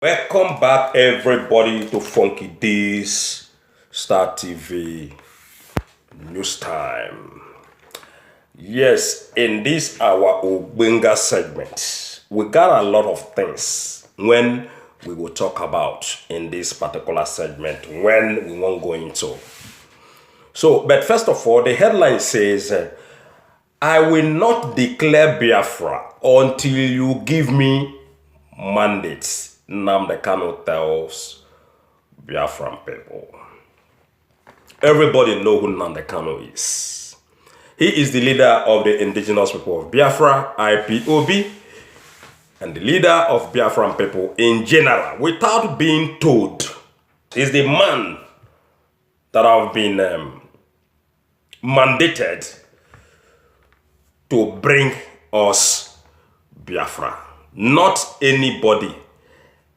Welcome back, everybody, to Funky Days Star TV News Time. Yes, in this our Obenga segment, we got a lot of things when we will talk about in this particular segment when we won't go into. So, but first of all, the headline says, I will not declare Biafra until you give me mandates. Nnamdi Kanu tells Biafran people. Everybody know who Nnamdi Kanu is. He is the leader of the indigenous people of Biafra, IPOB, and the leader of Biafran people in general, without being told. He's the man that have been mandated to bring us Biafra, not anybody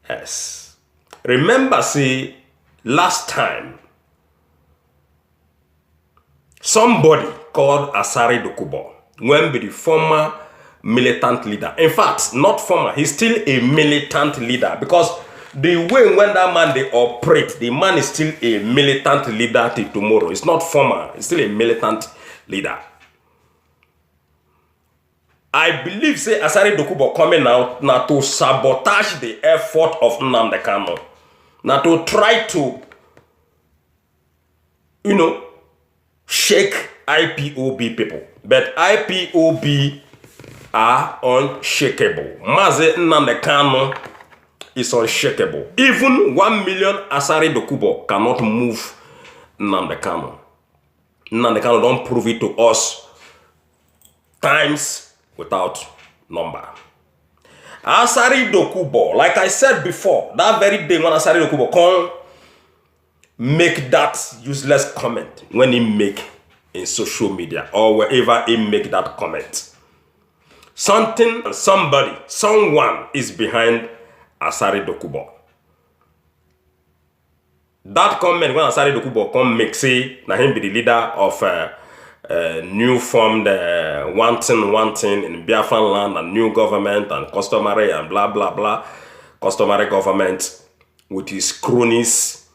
else. Remember, see, last time, somebody called Asari Dokubo, when be the former militant leader. In fact, not former, he's still a militant leader, because the way when that man they operate, the man is still a militant leader till tomorrow. It's not former, it's still a militant leader. I believe, say, Asari Dokubo coming out now to sabotage the effort of Nnamdi Kanu. Now to try to, shake IPOB people. But IPOB are unshakable. Mazi Nnamdi Kanu is unshakable. Even 1 million Asari Dokubo cannot move Nnamdi Kanu. Nnamdi Kanu don't prove it to us times without number. Asari Dokubo, like I said before, that very day when Asari Dokubo come make that useless comment when he make in social media or wherever he make that comment. Something, somebody, someone is behind Asari Dokubo. That comment when Asari Dokubo come make say, na him be the leader of new formed one thing in Biafran land and new government and customary and blah blah blah customary government with his cronies.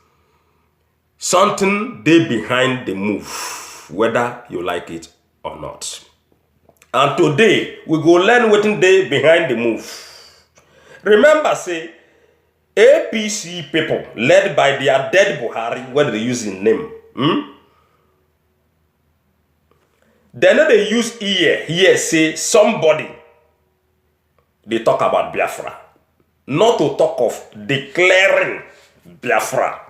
Something they behind the move, whether you like it or not. And today we go learn what they behind the move. Remember, say APC people led by their dead Buhari, what they use in name. They know they use here say somebody they talk about Biafra, not to talk of declaring Biafra.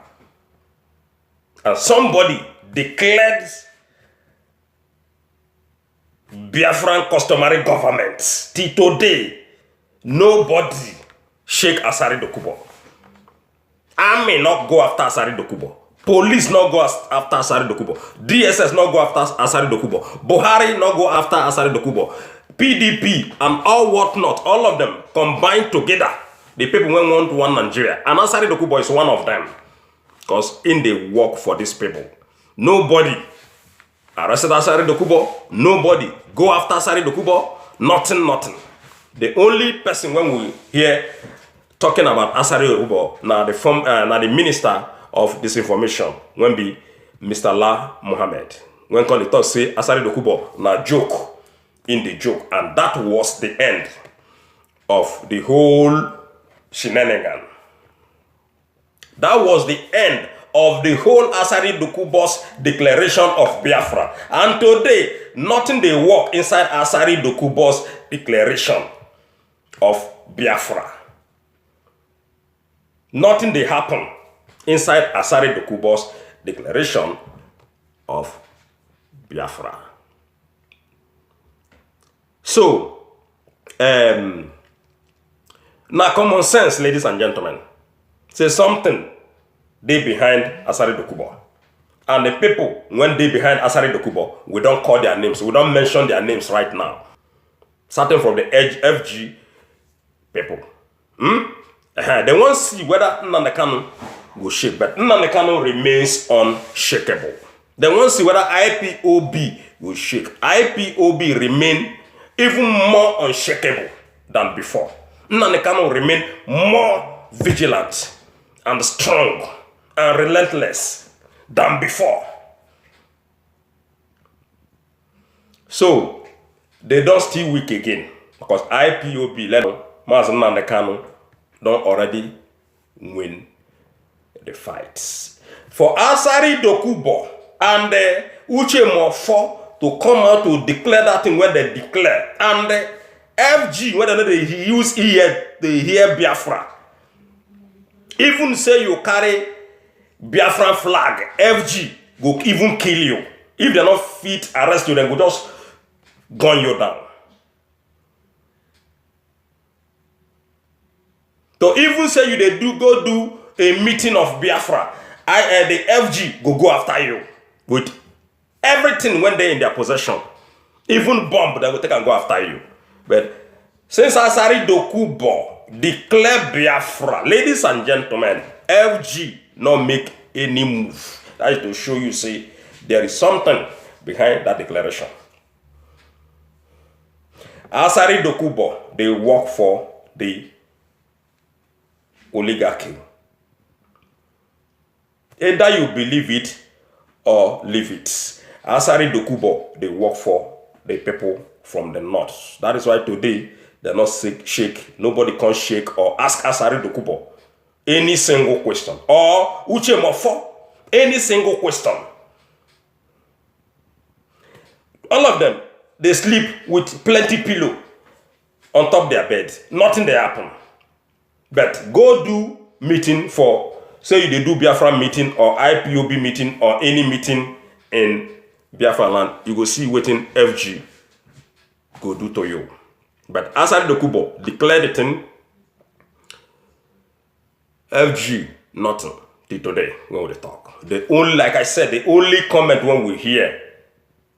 And somebody declares Biafran customary government. Till today, nobody shake Asari Dokubo. Army not go after Asari Dokubo. Police not go after Asari Dokubo. DSS not go after Asari Dokubo. Buhari not go after Asari Dokubo. PDP and all whatnot, all of them combined together. The people when want one Nigeria. And Asari Dokubo is one of them. Because in the work for these people. Nobody arrested Asari Dokubo. Nobody go after Asari Dokubo. Nothing. The only person when we hear talking about Asari Dokubo, now the minister of disinformation when be Mr. La Mohammed. When call it say Asari Dokubo na joke in the joke, and that was the end of the whole shenanigan. That was the end of the whole Asari Dokubo's declaration of Biafra. And today, nothing they work inside Asari Dokubo's declaration of Biafra. Nothing they happen inside Asari Dokubo's declaration of Biafra. So, now common sense, ladies and gentlemen, say something they behind Asari Dokubo. And the people, when they behind Asari Dokubo, we don't call their names. We don't mention their names right now. Starting from the FG people. They won't see whether Nnamdi Kanu will shake, but Nnamdi Kanu remains unshakable. They won't see whether IPOB will shake. IPOB remain even more unshakable than before. Nnamdi Kanu remain more vigilant and strong and relentless than before. So, they don't still weak again because IPOB, Mazi Nnamdi Kanu, don't already win the fights. For Asari Dokubo and Uche Mofo to come out to declare that thing where they declare, and FG, whether they use they hear Biafra, even say you carry Biafra flag, FG go even kill you. If they're not fit, arrest you, then go just gun you down. So even say you they go do a meeting of Biafra, the FG go after you with everything when they're in their possession. Even bomb, they will take and go after you. But since Asari Dokubo declare Biafra, ladies and gentlemen, FG not make any move. That is to show you, say, there is something behind that declaration. Asari Dokubo, they work for the oligarchy. Either you believe it or leave it. Asari Dokubo, they work for the people from the north. That is why today they're not shake. Nobody can shake or ask Asari Dokubo any single question. Or Uche Mofo, any single question. All of them, they sleep with plenty pillow on top their bed. Nothing they happen. But go do meeting for, say they do Biafra meeting or IPOB meeting or any meeting in Biafra land, you go see waiting FG go do to you. But Asari Dokubo declared the thing, FG nothing till today when we talk. The only, like I said, the only comment when we hear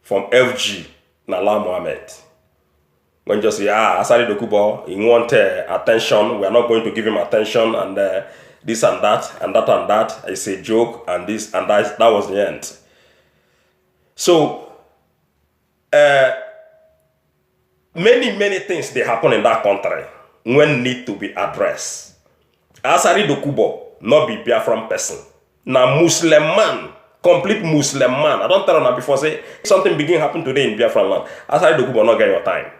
from FG Nala Mohammed, when just say, Asari Dokubo, he want attention, we are not going to give him attention, and this and that, and that and that, it's a joke, and this and that was the end. So, many things they happen in that country when need to be addressed. Asari Dokubo not be Biafran person. Now Muslim man, complete Muslim man. I don't tell you before say something begin happen today in Biafran land. Asari Dokubo not get your time.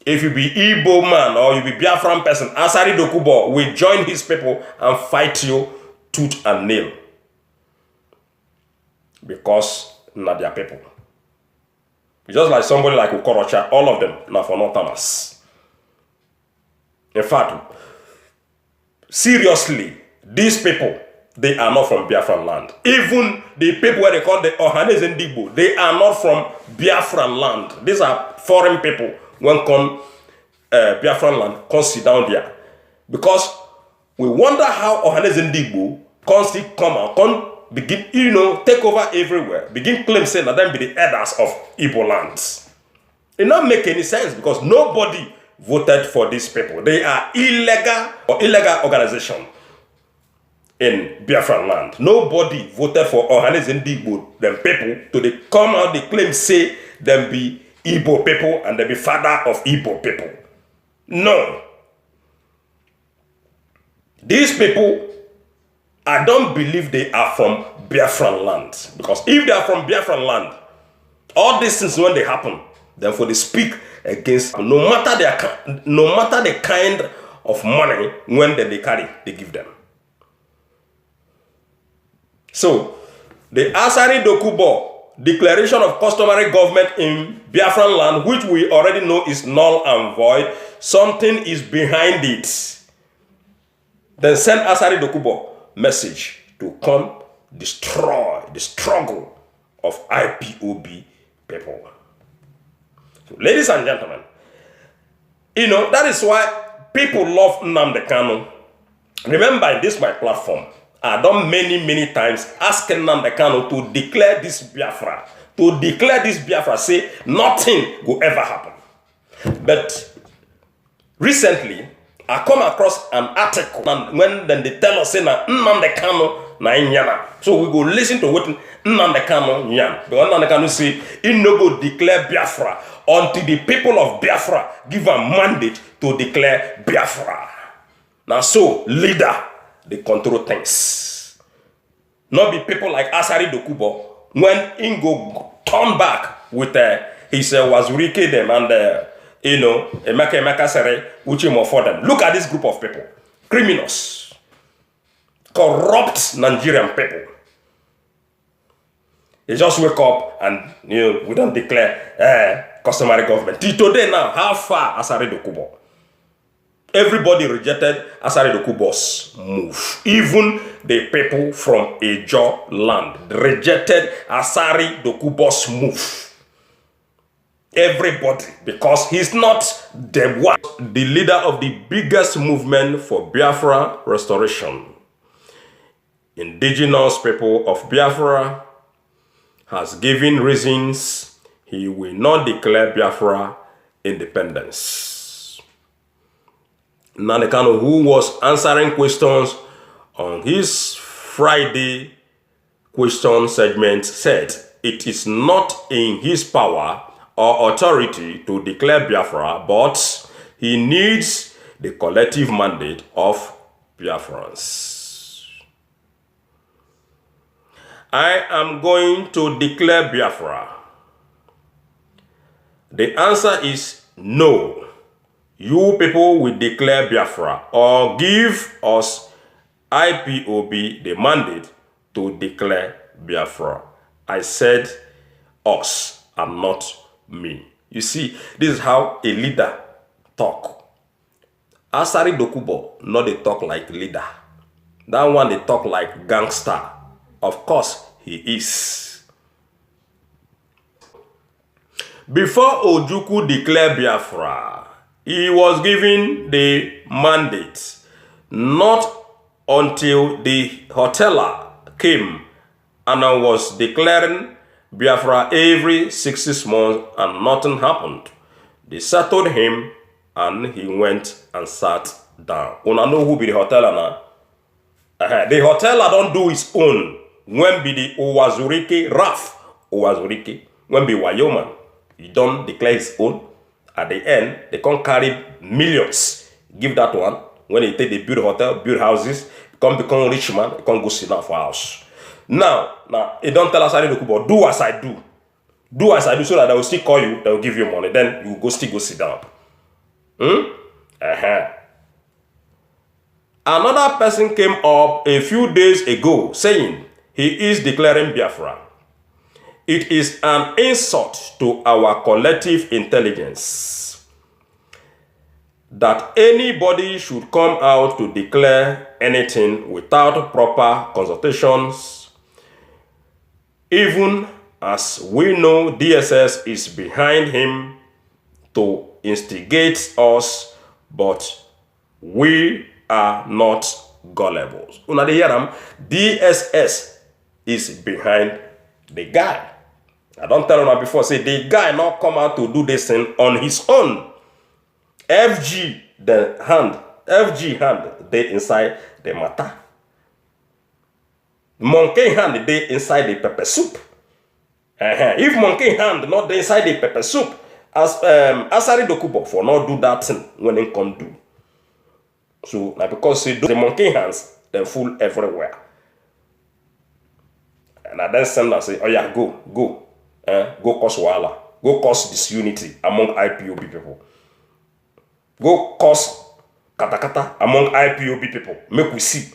If you be Igbo man or you be Biafran person, Asari Dokubo will join his people and fight you tooth and nail. Because not their people. Just like somebody like Okorocha, all of them now for Northerners. In fact, seriously, these people, they are not from Biafran land. Even the people where they call the Ohanes and Digbo, they are not from Biafran land. These are foreign people when come Biafran land, come sit down there. Because we wonder how Ohanes and Digbo come and come begin, take over everywhere, begin claim say that them be the elders of Igbo lands. It not make any sense because nobody voted for these people. They are illegal organization in Biafran land. Nobody voted for Ohanes and Digbo, them people, to they come out, they claim say them be Igbo people and they be father of Igbo people. No. These people, I don't believe they are from Biafran land. Because if they are from Biafran land, all these things when they happen, then for they speak against, no matter the kind of money when they carry, they give them. So, the Asari Dokubo declaration of customary government in Biafran land, which we already know is null and void, something is behind it. Then send Asari Dokubo message to come destroy the struggle of IPOB people. So, ladies and gentlemen, that is why people love Nnamdi Kanu. Remember, this my platform. I done many times asking Nnamdi Kanu to declare this Biafra. To declare this Biafra, say nothing will ever happen. But recently, I come across an article when then they tell us say na Nnamdi Kanu na inyana. So we go listen to what Nnamdi Kanu nyan. Because Nnamdi Kanu say he no go declare Biafra until the people of Biafra give a mandate to declare Biafra. Now so, leader, they control things. Not be people like Asari Dokubo, when Ingo turn back with his Wazurike them and Emeka Sere, Uchimo for them. Look at this group of people. Criminals. Corrupt Nigerian people. They just wake up and we don't declare customary government. Till today now, how far Asari Dokubo? Everybody rejected Asari Dokubo's move. Even the people from Ejo land rejected Asari Dokubo's move. Everybody, because he's not the one, the leader of the biggest movement for Biafra restoration. Indigenous people of Biafra has given reasons he will not declare Biafra independence. Nanekano, who was answering questions on his Friday question segment, said it is not in his power or authority to declare Biafra, but he needs the collective mandate of Biafrans. I am going to declare Biafra. The answer is no. You people will declare Biafra or give us IPOB the mandate to declare Biafra. I said us and not me. You see, this is how a leader talk. Asari Dokubo, not they talk like leader. That one they talk like gangster. Of course, he is. Before Ojukwu declared Biafra, he was given the mandate. Not until the hoteler came and I was declaring Biafra every 6 months and nothing happened. They settled him and he went and sat down. Una know who be the hoteler now? The hoteler don't do his own. When be the Owazurike, Raf Owazurike, when be Wyoming, he don't declare his own. At the end, they can't carry millions. Give that one. When they take, they build hotel, build houses, become rich man, they can't go sit down for house. Now, they don't tell us I need to do as I do. Do as I do so that they will still call you, they will give you money. Then you go still go sit down. Another person came up a few days ago saying he is declaring Biafra. It is an insult to our collective intelligence that anybody should come out to declare anything without proper consultations, even as we know DSS is behind him to instigate us, but we are not gullible. Una dey hear am? DSS is behind the guy. I don't tell you before, say the guy not come out to do this thing on his own. FG hand, they inside the matter. Monkey hand, they inside the pepper soup. If monkey hand not inside the pepper soup, as Asari Dokubo for not do that thing when he come do. So now because see the monkey hands, they full everywhere. And I then send and say, oh yeah, go. Go cause wahala. Go cause disunity among IPOB people. Go cause katakata among IPOB people. Make we see.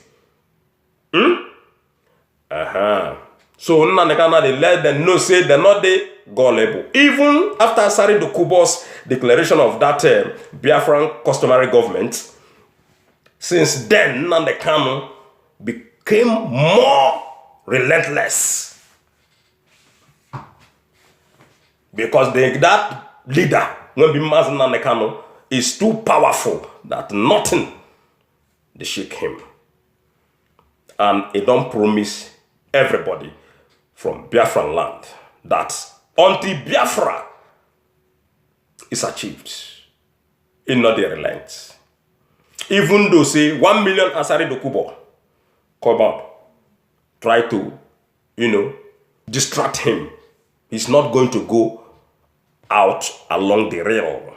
So now they let them know say they're not the gullible. Even after Asari Dokubo's declaration of that Biafran customary government, since then Nnamdi Kanu became more relentless. Because that leader, when be Nnamdi Kanu, is too powerful that nothing they shake him. And he don't promise everybody from Biafran land that until Biafra is achieved, he not the relent. Even though say 1 million Asari Dokubo come out, try to, distract him. He's not going to go out along the rail.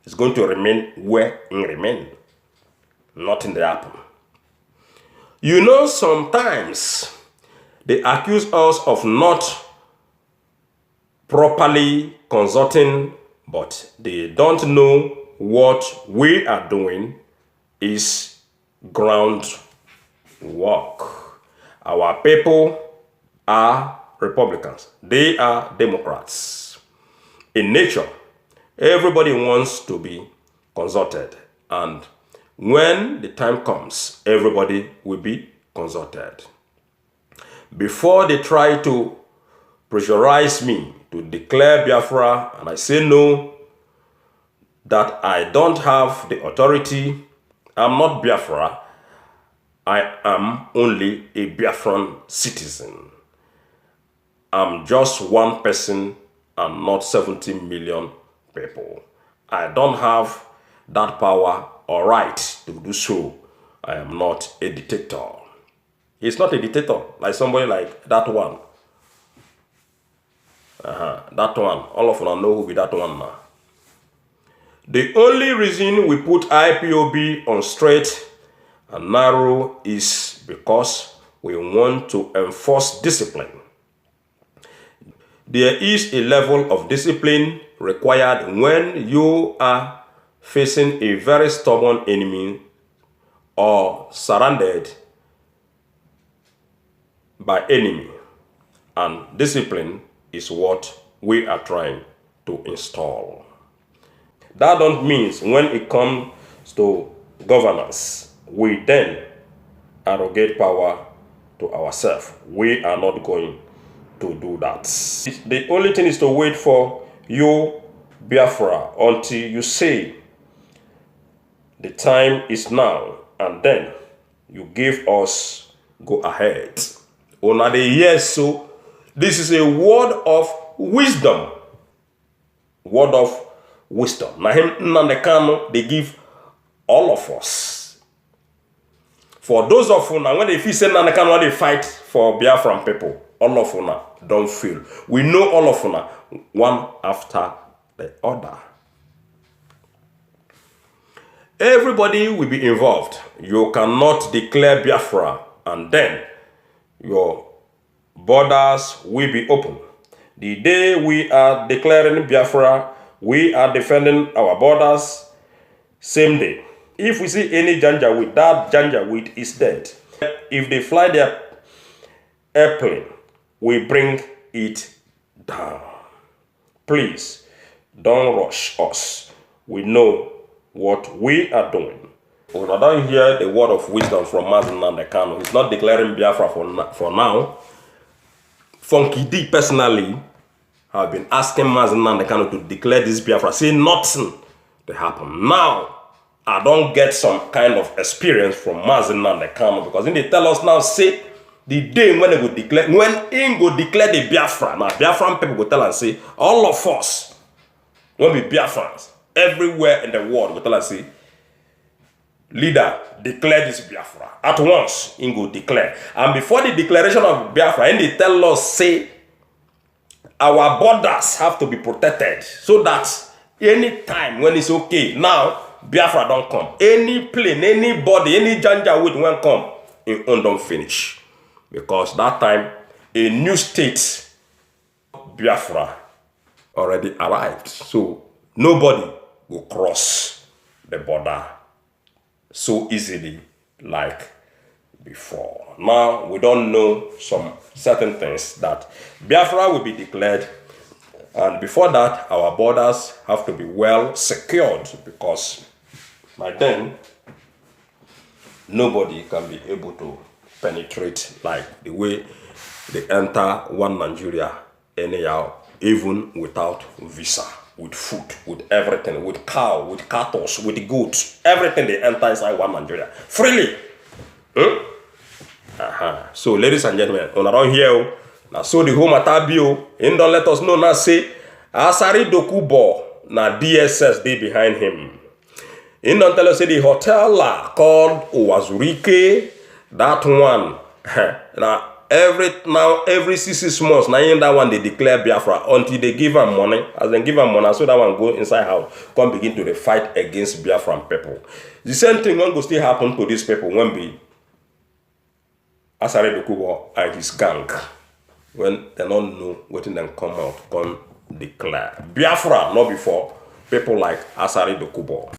He's going to remain where he remains. Nothing dey happen. You know, sometimes they accuse us of not properly consulting, but they don't know what we are doing is ground work. Our people are Republicans. They are Democrats. In nature, everybody wants to be consulted, and when the time comes, everybody will be consulted. Before they try to pressurize me to declare Biafra, and I say no, that I don't have the authority, I'm not Biafra, I am only a Biafran citizen. I'm just one person and not 70 million people. I don't have that power or right to do so. I am not a dictator. He's not a dictator, like somebody like that one. That one. All of you know who be that one now. The only reason we put IPOB on straight and narrow is because we want to enforce discipline. There is a level of discipline required when you are facing a very stubborn enemy or surrounded by enemy. And discipline is what we are trying to install. That don't mean when it comes to governance, we then arrogate power to ourselves. We are not going to do that. The only thing is to wait for you, Biafra, until you say the time is now, and then you give us go ahead. Ona the yes, so this is a word of wisdom. Word of wisdom. Now him Nnamdi they give all of us. For those of you now, when they feel say Nnamdi Kanu they fight for Biafran people, all of you now don't feel. We know all of you now, one after the other. Everybody will be involved. You cannot declare Biafra and then your borders will be open. The day we are declaring Biafra, we are defending our borders, same day. If we see any Janjaweed, that Janjaweed is dead. If they fly their airplane, we bring it down. Please, don't rush us. We know what we are doing. When I don't hear the word of wisdom from Mazi Nnamdi Kanu, he's not declaring Biafra for now. Funky D personally have been asking Mazi Nnamdi Kanu to declare this Biafra. Say nothing to happen. Now, I don't get some kind of experience from Mazi Nnamdi Kanu because they tell us now, say, the day when they go declare, when he go declare the Biafra, now Biafran people go tell and say, all of us, when we Biafrans, everywhere in the world, go tell and say, leader, declare this Biafra. At once, he go declare. And before the declaration of Biafra, they tell us, say, our borders have to be protected so that any time when it's okay, now Biafra don't come. Any plane, anybody, any Janjaweed won't come, it don't finish. Because that time, a new state, Biafra, already arrived. So nobody will cross the border so easily like before. Now, we don't know some certain things that Biafra will be declared. And before that, our borders have to be well secured because by then, nobody can be able to penetrate like the way they enter one Nigeria anyhow, even without visa, with food, with everything, with cow, with cattle, with goats, everything they enter inside one Nigeria freely. So, ladies and gentlemen, on around here, now so the home atabio, and don't let us know now say Asari Dokubo na DSS they behind him. In don't tell us say the hotel called Owazurike, that one. Now every 6 months, now in that one they declare Biafra until they give them money. As they give them money, so that one go inside house, come begin to the fight against Biafran people. The same thing will still happen to these people when be Asare Dokubo and his gang. When they don't know what then come out, come declare Biafra, not before people like Asare Dokubo.